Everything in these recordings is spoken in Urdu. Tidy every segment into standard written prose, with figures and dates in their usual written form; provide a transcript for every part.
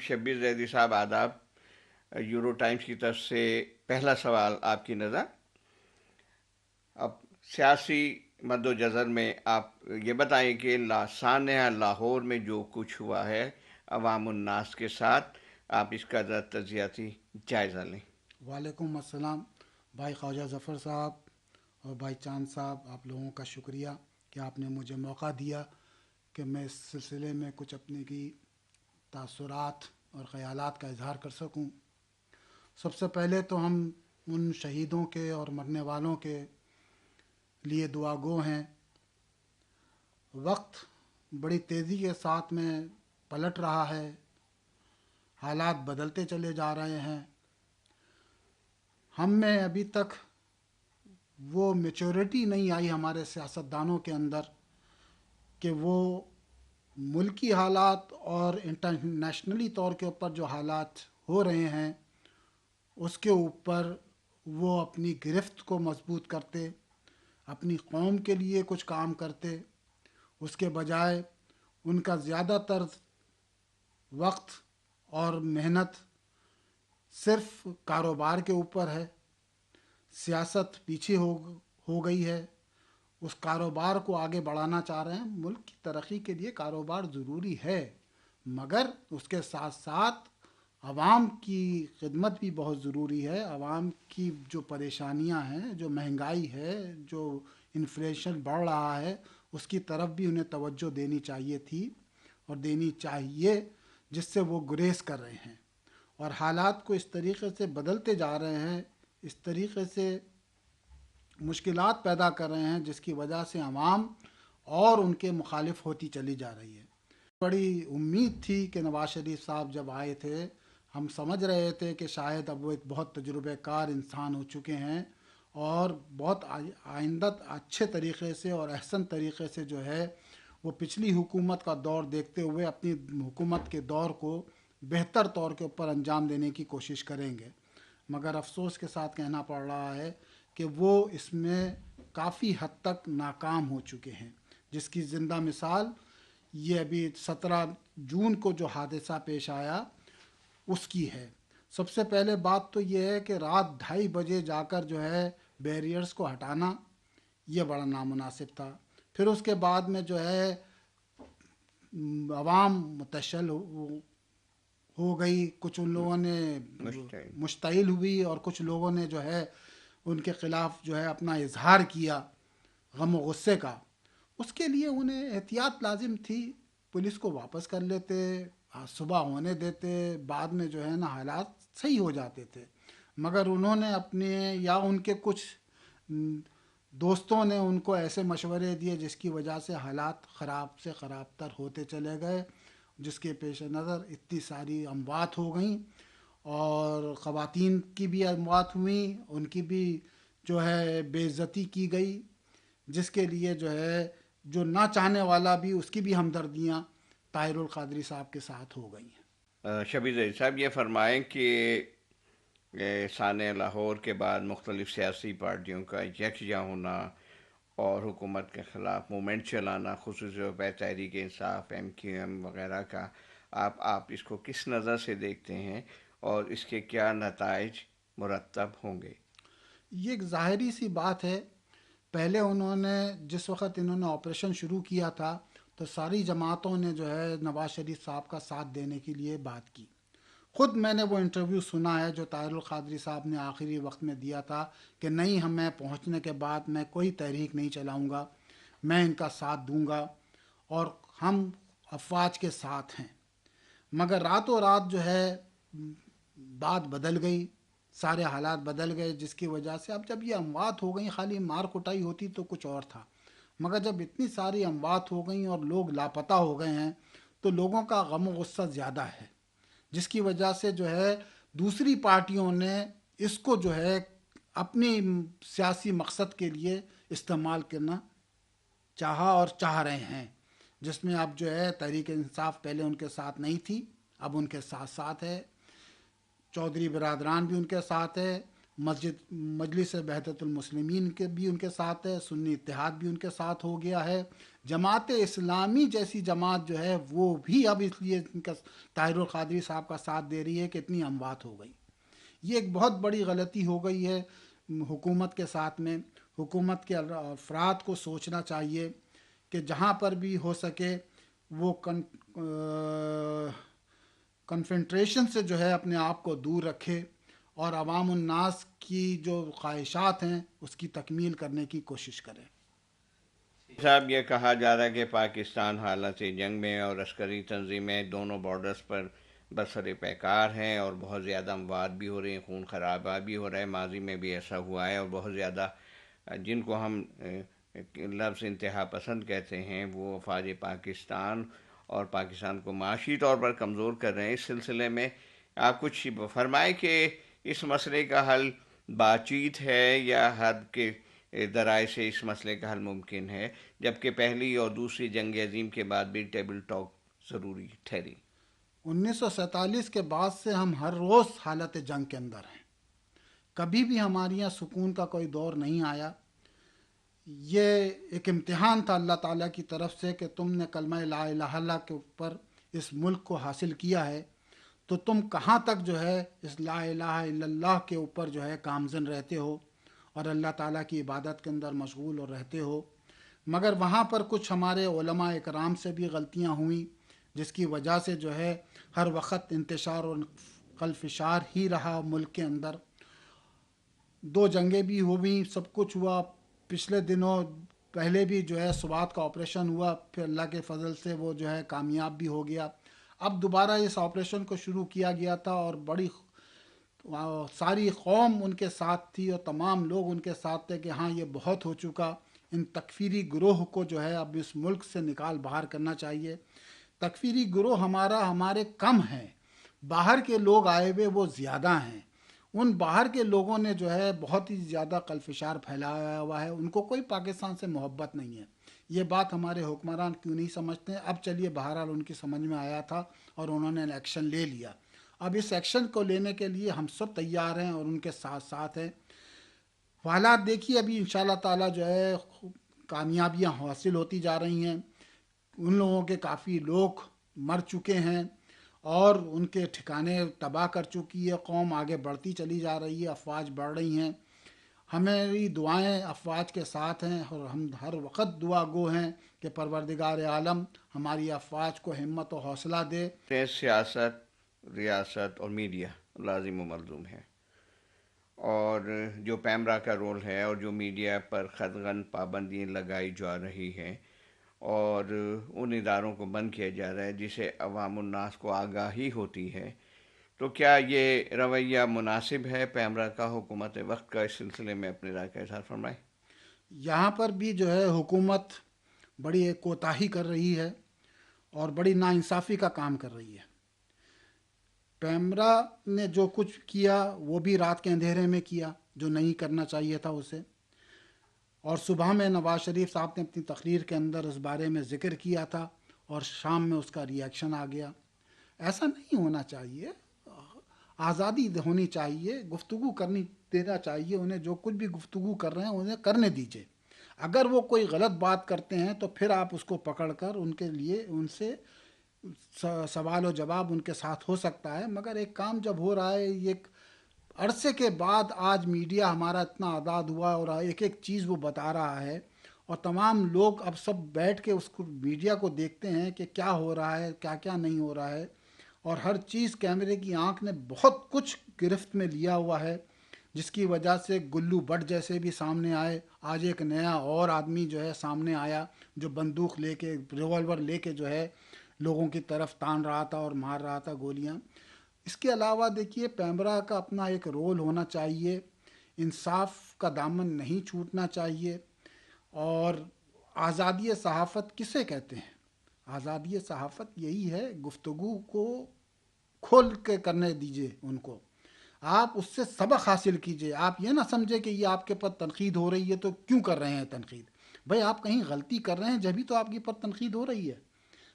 شبیر زیدی صاحب، آداب۔ یورو ٹائمز کی طرف سے پہلا سوال آپ کی نظر۔ اب سیاسی مد و جزر میں آپ یہ بتائیں کہ سانحہ لاہور میں جو کچھ ہوا ہے عوام الناس کے ساتھ، آپ اس کا ذرا تجزیاتی جائزہ لیں۔ وعلیکم السلام بھائی خواجہ ظفر صاحب اور بھائی چاند صاحب، آپ لوگوں کا شکریہ کہ آپ نے مجھے موقع دیا کہ میں اس سلسلے میں کچھ اپنے کی تاثرات اور خیالات کا اظہار کر سکوں۔ سب سے پہلے تو ہم ان شہیدوں کے اور مرنے والوں کے لیے دعا گو ہیں۔ وقت بڑی تیزی کے ساتھ میں پلٹ رہا ہے، حالات بدلتے چلے جا رہے ہیں۔ ہم میں ابھی تک وہ میچورٹی نہیں آئی ہمارے سیاستدانوں کے اندر کہ وہ ملکی حالات اور انٹرنیشنلی طور کے اوپر جو حالات ہو رہے ہیں اس کے اوپر وہ اپنی گرفت کو مضبوط کرتے، اپنی قوم کے لیے کچھ کام کرتے۔ اس کے بجائے ان کا زیادہ تر وقت اور محنت صرف کاروبار کے اوپر ہے۔ سیاست پیچھے ہو گئی ہے، اس کاروبار کو آگے بڑھانا چاہ رہے ہیں۔ ملک کی ترقی کے لیے کاروبار ضروری ہے، مگر اس کے ساتھ ساتھ عوام کی خدمت بھی بہت ضروری ہے۔ عوام کی جو پریشانیاں ہیں، جو مہنگائی ہے، جو انفلیشن بڑھ رہا ہے، اس کی طرف بھی انہیں توجہ دینی چاہیے تھی اور دینی چاہیے، جس سے وہ گریز کر رہے ہیں۔ اور حالات کو اس طریقے سے بدلتے جا رہے ہیں، اس طریقے سے مشکلات پیدا کر رہے ہیں، جس کی وجہ سے عوام اور ان کے مخالف ہوتی چلی جا رہی ہے۔ بڑی امید تھی کہ نواز شریف صاحب جب آئے تھے، ہم سمجھ رہے تھے کہ شاید اب وہ ایک بہت تجربہ کار انسان ہو چکے ہیں اور بہت آئندہ اچھے طریقے سے اور احسن طریقے سے جو ہے وہ پچھلی حکومت کا دور دیکھتے ہوئے اپنی حکومت کے دور کو بہتر طور کے اوپر انجام دینے کی کوشش کریں گے۔ مگر افسوس کے ساتھ کہنا پڑ رہا ہے کہ وہ اس میں کافی حد تک ناکام ہو چکے ہیں، جس کی زندہ مثال یہ ابھی 17 جون کو جو حادثہ پیش آیا اس کی ہے۔ سب سے پہلے بات تو یہ ہے کہ رات 2:30 بجے جا کر جو ہے بیریئرز کو ہٹانا، یہ بڑا نامناسب تھا۔ پھر اس کے بعد میں جو ہے عوام متشل ہو گئی، کچھ ان لوگوں نے مشتعل مشتعل ہوئی اور کچھ لوگوں نے جو ہے ان کے خلاف جو ہے اپنا اظہار کیا غم و غصے کا۔ اس کے لیے انہیں احتیاط لازم تھی، پولیس کو واپس کر لیتے، صبح ہونے دیتے، بعد میں جو ہے نا حالات صحیح ہو جاتے تھے۔ مگر انہوں نے اپنے یا ان کے کچھ دوستوں نے ان کو ایسے مشورے دیے جس کی وجہ سے حالات خراب سے خراب تر ہوتے چلے گئے، جس کے پیش نظر اتنی ساری اموات ہو گئیں اور خواتین کی بھی اموات ہوئیں، ان کی بھی جو ہے بے عزتی کی گئی، جس کے لیے جو ہے جو نہ چاہنے والا بھی اس کی بھی ہمدردیاں طاہر القادری صاحب کے ساتھ ہو گئی ہیں۔ شبیر زیدی صاحب یہ فرمائیں کہ سانحہ لاہور کے بعد مختلف سیاسی پارٹیوں کا یکجا ہونا اور حکومت کے خلاف موومنٹ چلانا، خصوصی طور پہ تحریک انصاف، MQM وغیرہ کا، آپ اس کو کس نظر سے دیکھتے ہیں اور اس کے کیا نتائج مرتب ہوں گے؟ یہ ایک ظاہری سی بات ہے۔ پہلے انہوں نے جس وقت انہوں نے آپریشن شروع کیا تھا تو ساری جماعتوں نے جو ہے نواز شریف صاحب کا ساتھ دینے کے لیے بات کی۔ خود میں نے وہ انٹرویو سنا ہے جو طاہر القادری صاحب نے آخری وقت میں دیا تھا کہ نہیں، ہمیں پہنچنے کے بعد میں کوئی تحریک نہیں چلاؤں گا، میں ان کا ساتھ دوں گا اور ہم افواج کے ساتھ ہیں۔ مگر راتوں رات جو ہے بات بدل گئی، سارے حالات بدل گئے، جس کی وجہ سے اب جب یہ اموات ہو گئیں، خالی مار کٹائی ہوتی تو کچھ اور تھا، مگر جب اتنی ساری اموات ہو گئیں اور لوگ لاپتہ ہو گئے ہیں تو لوگوں کا غم و غصہ زیادہ ہے، جس کی وجہ سے جو ہے دوسری پارٹیوں نے اس کو جو ہے اپنی سیاسی مقصد کے لیے استعمال کرنا چاہا اور چاہ رہے ہیں، جس میں اب جو ہے تحریک انصاف پہلے ان کے ساتھ نہیں تھی، اب ان کے ساتھ ساتھ ہے، چودھری برادران بھی ان کے ساتھ ہے، مجلس وحدت المسلمین کے بھی ان کے ساتھ ہے، سنی اتحاد بھی ان کے ساتھ ہو گیا ہے، جماعت اسلامی جیسی جماعت جو ہے وہ بھی اب اس لیے ان کا طاہر القادری صاحب کا ساتھ دے رہی ہے کہ اتنی اموات ہو گئی. یہ ایک بہت بڑی غلطی ہو گئی ہے حکومت کے ساتھ میں. حکومت کے افراد کو سوچنا چاہیے کہ جہاں پر بھی ہو سکے وہ کنفنٹریشن سے جو ہے اپنے آپ کو دور رکھے اور عوام الناس کی جو خواہشات ہیں اس کی تکمیل کرنے کی کوشش کرے. صاحب، یہ کہا جا رہا ہے کہ پاکستان حالت جنگ میں اور عسکری تنظیمیں دونوں بارڈرز پر برسر پیکار ہیں اور بہت زیادہ اموات بھی ہو رہی ہیں، خون خرابہ بھی ہو رہا ہے. ماضی میں بھی ایسا ہوا ہے اور بہت زیادہ جن کو ہم لفظ انتہا پسند کہتے ہیں وہ افواج پاکستان اور پاکستان کو معاشی طور پر کمزور کر رہے ہیں. اس سلسلے میں آپ کچھ فرمائیں کہ اس مسئلے کا حل بات چیت ہے یا حد کے ذرائع سے اس مسئلے کا حل ممکن ہے، جبکہ پہلی اور دوسری جنگ عظیم کے بعد بھی ٹیبل ٹاک ضروری ٹھہری. 1947 کے بعد سے ہم ہر روز حالت جنگ کے اندر ہیں. کبھی بھی ہمارے یہاں سکون کا کوئی دور نہیں آیا. یہ ایک امتحان تھا اللہ تعالیٰ کی طرف سے کہ تم نے کلمہ لا الہ الا اللہ کے اوپر اس ملک کو حاصل کیا ہے تو تم کہاں تک جو ہے اس لا الہ الا اللہ کے اوپر جو ہے کامزن رہتے ہو اور اللہ تعالیٰ کی عبادت کے اندر مشغول اور رہتے ہو. مگر وہاں پر کچھ ہمارے علماء اکرام سے بھی غلطیاں ہوئیں جس کی وجہ سے جو ہے ہر وقت انتشار اور خلفشار ہی رہا ملک کے اندر. 2 جنگیں بھی ہوئیں، سب کچھ ہوا. پچھلے دنوں پہلے بھی جو ہے سوات کا آپریشن ہوا، پھر اللہ کے فضل سے وہ جو ہے کامیاب بھی ہو گیا. اب دوبارہ اس آپریشن کو شروع کیا گیا تھا اور بڑی ساری قوم ان کے ساتھ تھی اور تمام لوگ ان کے ساتھ تھے کہ ہاں یہ بہت ہو چکا، ان تکفیری گروہ کو جو ہے اب اس ملک سے نکال باہر کرنا چاہیے. تکفیری گروہ ہمارے کم ہیں، باہر کے لوگ آئے ہوئے وہ زیادہ ہیں. ان باہر کے لوگوں نے جو ہے بہت ہی زیادہ خلفشار پھیلایا ہوا ہے. ان کو کوئی پاکستان سے محبت نہیں ہے. یہ بات ہمارے حکمران کیوں نہیں سمجھتے ہیں؟ اب چلیے بہرحال ان کی سمجھ میں آیا تھا اور انہوں نے ایکشن لے لیا. اب اس ایکشن کو لینے کے لیے ہم سب تیار ہیں اور ان کے ساتھ ساتھ ہیں. حالات دیکھیے ابھی انشاءاللہ تعالیٰ جو ہے کامیابیاں حاصل ہوتی جا رہی ہیں. ان لوگوں کے کافی لوگ مر چکے ہیں اور ان کے ٹھکانے تباہ کر چکی ہے. قوم آگے بڑھتی چلی جا رہی ہے، افواج بڑھ رہی ہیں. ہماری دعائیں افواج کے ساتھ ہیں اور ہم ہر وقت دعا گو ہیں کہ پروردگار عالم ہماری افواج کو ہمت و حوصلہ دے. سیاست، ریاست اور میڈیا لازم و ملزوم ہے، اور جو پیمرا کا رول ہے اور جو میڈیا پر قطعاً پابندی لگائی جا رہی ہے اور ان اداروں کو بند کیا جا رہا ہے جسے عوام الناس کو آگاہی ہوتی ہے، تو کیا یہ رویہ مناسب ہے پیمرا کا، حکومت وقت کا؟ اس سلسلے میں اپنی رائے کا اظہار فرمائیں. یہاں پر بھی جو ہے حکومت بڑی ایک کوتاہی کر رہی ہے اور بڑی ناانصافی کا کام کر رہی ہے. پیمرا نے جو کچھ کیا وہ بھی رات کے اندھیرے میں کیا جو نہیں کرنا چاہیے تھا اسے، اور صبح میں نواز شریف صاحب نے اپنی تقریر کے اندر اس بارے میں ذکر کیا تھا اور شام میں اس کا ری ایکشن آ گیا. ایسا نہیں ہونا چاہیے. آزادی ہونی چاہیے، گفتگو کرنی دینا چاہیے. انہیں جو کچھ بھی گفتگو کر رہے ہیں انہیں کرنے دیجیے. اگر وہ کوئی غلط بات کرتے ہیں تو پھر آپ اس کو پکڑ کر ان کے لیے ان سے سوال و جواب ان کے ساتھ ہو سکتا ہے. مگر ایک کام جب ہو رہا ہے، ایک عرصے کے بعد آج میڈیا ہمارا اتنا آزاد ہوا اور ایک ایک چیز وہ بتا رہا ہے اور تمام لوگ اب سب بیٹھ کے اس کو میڈیا کو دیکھتے ہیں کہ کیا ہو رہا ہے کیا کیا نہیں ہو رہا ہے، اور ہر چیز کیمرے کی آنکھ نے بہت کچھ گرفت میں لیا ہوا ہے، جس کی وجہ سے گلو بٹ جیسے بھی سامنے آئے. آج ایک نیا اور آدمی جو ہے سامنے آیا جو بندوق لے کے، ریوالور لے کے جو ہے لوگوں کی طرف تان رہا تھا اور مار رہا تھا گولیاں. اس کے علاوہ دیکھیے پیمرا کا اپنا ایک رول ہونا چاہیے. انصاف کا دامن نہیں چھوٹنا چاہیے. اور آزادی صحافت کسے کہتے ہیں؟ آزادی صحافت یہی ہے، گفتگو کو کھول کے کرنے دیجیے ان کو. آپ اس سے سبق حاصل کیجیے. آپ یہ نہ سمجھے کہ یہ آپ کے پر تنقید ہو رہی ہے تو کیوں کر رہے ہیں تنقید. بھائی آپ کہیں غلطی کر رہے ہیں جبھی تو آپ کے پر تنقید ہو رہی ہے.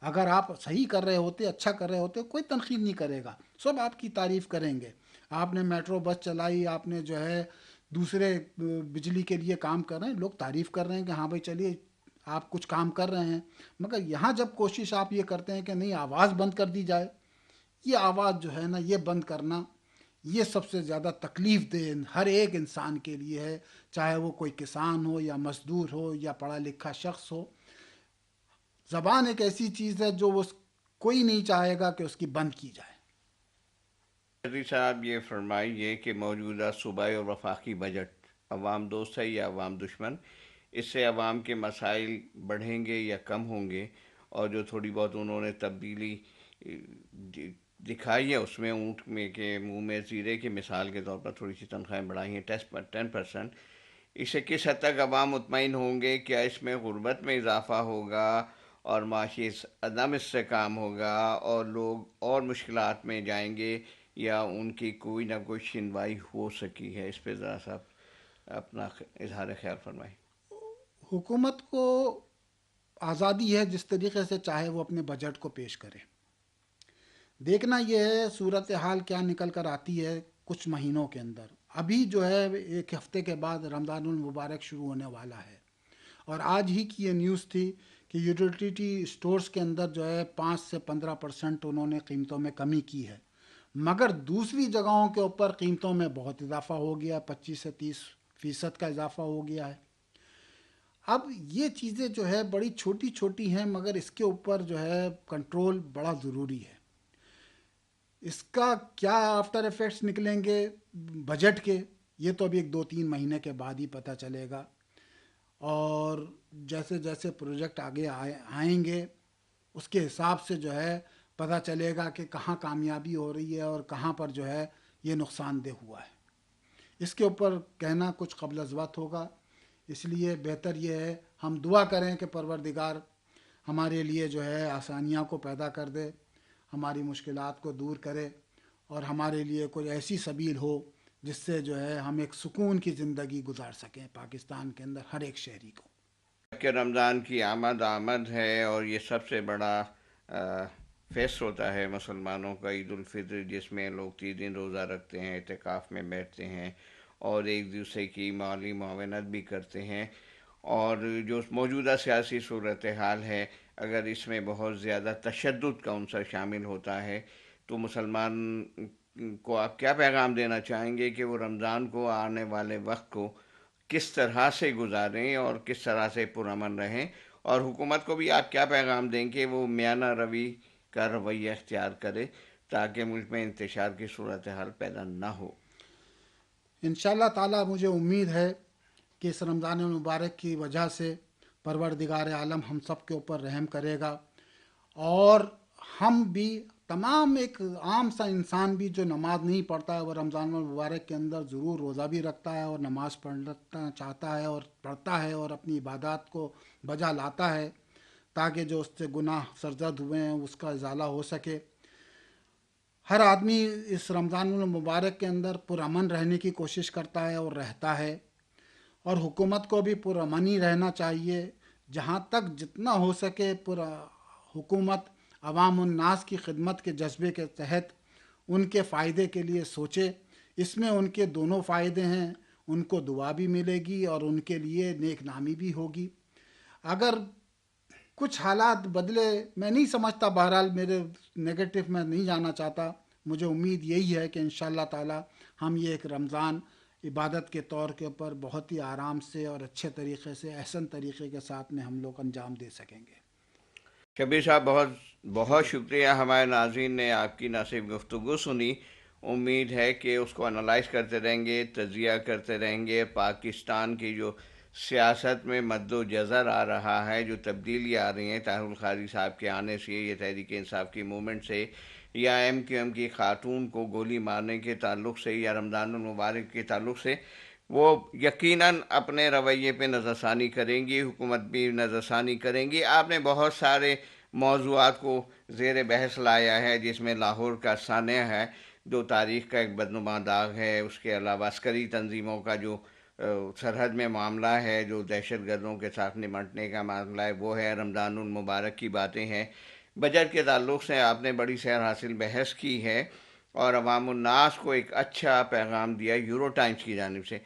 اگر آپ صحیح کر رہے ہوتے، اچھا کر رہے ہوتے، کوئی تنقید نہیں کرے گا، سب آپ کی تعریف کریں گے. آپ نے میٹرو بس چلائی، آپ نے جو ہے دوسرے بجلی کے لیے کام کر رہے ہیں، لوگ تعریف کر رہے ہیں کہ ہاں بھائی چلیے آپ کچھ کام کر رہے ہیں. مگر یہاں جب کوشش آپ یہ کرتے ہیں کہ نہیں آواز بند کر دی جائے، یہ آواز جو ہے نا یہ بند کرنا، یہ سب سے زیادہ تکلیف دہ ہر ایک انسان کے لیے ہے، چاہے وہ کوئی کسان ہو یا مزدور ہو یا پڑھا لکھا شخص ہو. زبان ایک ایسی چیز ہے جو کوئی نہیں چاہے گا کہ اس کی بند کی جائے. قدری صاحب یہ فرمائیے کہ موجودہ صوبائی اور وفاقی بجٹ عوام دوست ہے یا عوام دشمن؟ اس سے عوام کے مسائل بڑھیں گے یا کم ہوں گے؟ اور جو تھوڑی بہت انہوں نے تبدیلی دکھائی ہے اس میں اونٹ میں کے منہ میں زیرے کی مثال کے طور پر تھوڑی سی تنخواہیں بڑھائی ہیں 10%، اس سے کس حد تک عوام مطمئن ہوں گے؟ کیا اس میں غربت میں اضافہ ہوگا اور معاشی عدم استحکام ہوگا اور لوگ اور مشکلات میں جائیں گے، یا ان کی کوئی نہ کوئی شنوائی ہو سکی ہے؟ اس پہ ذرا سا اپنا اظہار خیال فرمائیں. حکومت کو آزادی ہے جس طریقے سے چاہے وہ اپنے بجٹ کو پیش کرے. دیکھنا یہ ہے صورتحال کیا نکل کر آتی ہے کچھ مہینوں کے اندر. ابھی جو ہے ایک ہفتے کے بعد رمضان المبارک شروع ہونے والا ہے، اور آج ہی کی یہ نیوز تھی کہ یوٹیلیٹی اسٹورز کے اندر جو ہے 5 سے 15% انہوں نے قیمتوں میں کمی کی ہے. مگر دوسری جگہوں کے اوپر قیمتوں میں بہت اضافہ ہو گیا، 25 سے 30% کا اضافہ ہو گیا ہے. اب یہ چیزیں جو ہے بڑی چھوٹی چھوٹی ہیں، مگر اس کے اوپر جو ہے کنٹرول بڑا ضروری ہے. اس کا کیا آفٹر افیکٹس نکلیں گے بجٹ کے، یہ تو ابھی ایک 2 3 مہینے کے بعد ہی پتہ چلے گا. اور جیسے جیسے پروجیکٹ آگے آئیں گے اس کے حساب سے جو ہے پتہ چلے گا کہ کہاں کامیابی ہو رہی ہے اور کہاں پر جو ہے یہ نقصان دہ ہوا ہے. اس کے اوپر کہنا کچھ قبل از وقت ہوگا، اس لیے بہتر یہ ہے ہم دعا کریں کہ پروردگار ہمارے لیے جو ہے آسانیاں کو پیدا کر دے، ہماری مشکلات کو دور کرے، اور ہمارے لیے کوئی ایسی سبیل ہو جس سے جو ہے ہم ایک سکون کی زندگی گزار سکیں پاکستان کے اندر ہر ایک شہری کو. کہ رمضان کی آمد ہے اور یہ سب سے بڑا فیسٹ ہوتا ہے مسلمانوں کا، عید الفطر، جس میں لوگ 30 دن روزہ رکھتے ہیں، اعتکاف میں بیٹھتے ہیں اور ایک دوسرے کی مالی معاونت بھی کرتے ہیں. اور جو موجودہ سیاسی صورتحال ہے، اگر اس میں بہت زیادہ تشدد کا عنصر شامل ہوتا ہے تو مسلمان کو آپ کیا پیغام دینا چاہیں گے کہ وہ رمضان کو، آنے والے وقت کو کس طرح سے گزاریں اور کس طرح سے پرامن رہیں؟ اور حکومت کو بھی آپ کیا پیغام دیں کہ وہ میانہ روی کا رویہ اختیار کرے تاکہ ملک میں انتشار کی صورتحال پیدا نہ ہو؟ انشاءاللہ تعالی مجھے امید ہے کہ اس رمضان المبارک کی وجہ سے پروردگار عالم ہم سب کے اوپر رحم کرے گا، اور ہم بھی تمام ایک عام سا انسان بھی جو نماز نہیں پڑھتا ہے وہ رمضان المبارک کے اندر ضرور روزہ بھی رکھتا ہے اور نماز پڑھنا چاہتا ہے اور پڑھتا ہے اور اپنی عبادات کو بجا لاتا ہے، تاکہ جو اس سے گناہ سرزد ہوئے ہیں اس کا ازالہ ہو سکے. ہر آدمی اس رمضان المبارک کے اندر پرامن رہنے کی کوشش کرتا ہے اور رہتا ہے، اور حکومت کو بھی پرامن ہی رہنا چاہیے. جہاں تک جتنا ہو سکے حکومت عوام الناس کی خدمت کے جذبے کے تحت ان کے فائدے کے لیے سوچے. اس میں ان کے دونوں فائدے ہیں، ان کو دعا بھی ملے گی اور ان کے لیے نیک نامی بھی ہوگی. اگر کچھ حالات بدلے، میں نہیں سمجھتا، بہرحال میرے نگیٹو میں نہیں جانا چاہتا، مجھے امید یہی ہے کہ انشاءاللہ تعالی ہم یہ ایک رمضان عبادت کے طور کے اوپر بہت ہی آرام سے اور اچھے طریقے سے، احسن طریقے کے ساتھ میں ہم لوگ انجام دے سکیں گے. شبیر صاحب، بہت بہت شکریہ. ہمارے ناظرین نے آپ کی نہ صرف گفتگو سنی، امید ہے کہ اس کو انالائز کرتے رہیں گے، تجزیہ کرتے رہیں گے. پاکستان کی جو سیاست میں مد و جزر آ رہا ہے، جو تبدیلی آ رہی ہیں طاہر القادری صاحب کے آنے سے، یہ تحریک انصاف کی موومنٹ سے، یا MQM کی خاتون کو گولی مارنے کے تعلق سے، یا رمضان المبارک کے تعلق سے، وہ یقیناً اپنے رویے پہ نظر ثانی کریں گی، حکومت بھی نظر ثانی کریں گی. آپ نے بہت سارے موضوعات کو زیر بحث لایا ہے، جس میں لاہور کا سانحہ ہے جو تاریخ کا ایک بدنما داغ ہے، اس کے علاوہ عسکری تنظیموں کا جو سرحد میں معاملہ ہے، جو دہشت گردوں کے ساتھ نمٹنے کا معاملہ ہے وہ ہے، رمضان المبارک کی باتیں ہیں. بجٹ کے تعلق سے آپ نے بڑی سیر حاصل بحث کی ہے اور عوام الناس کو ایک اچھا پیغام دیا یورو ٹائمز کی جانب سے.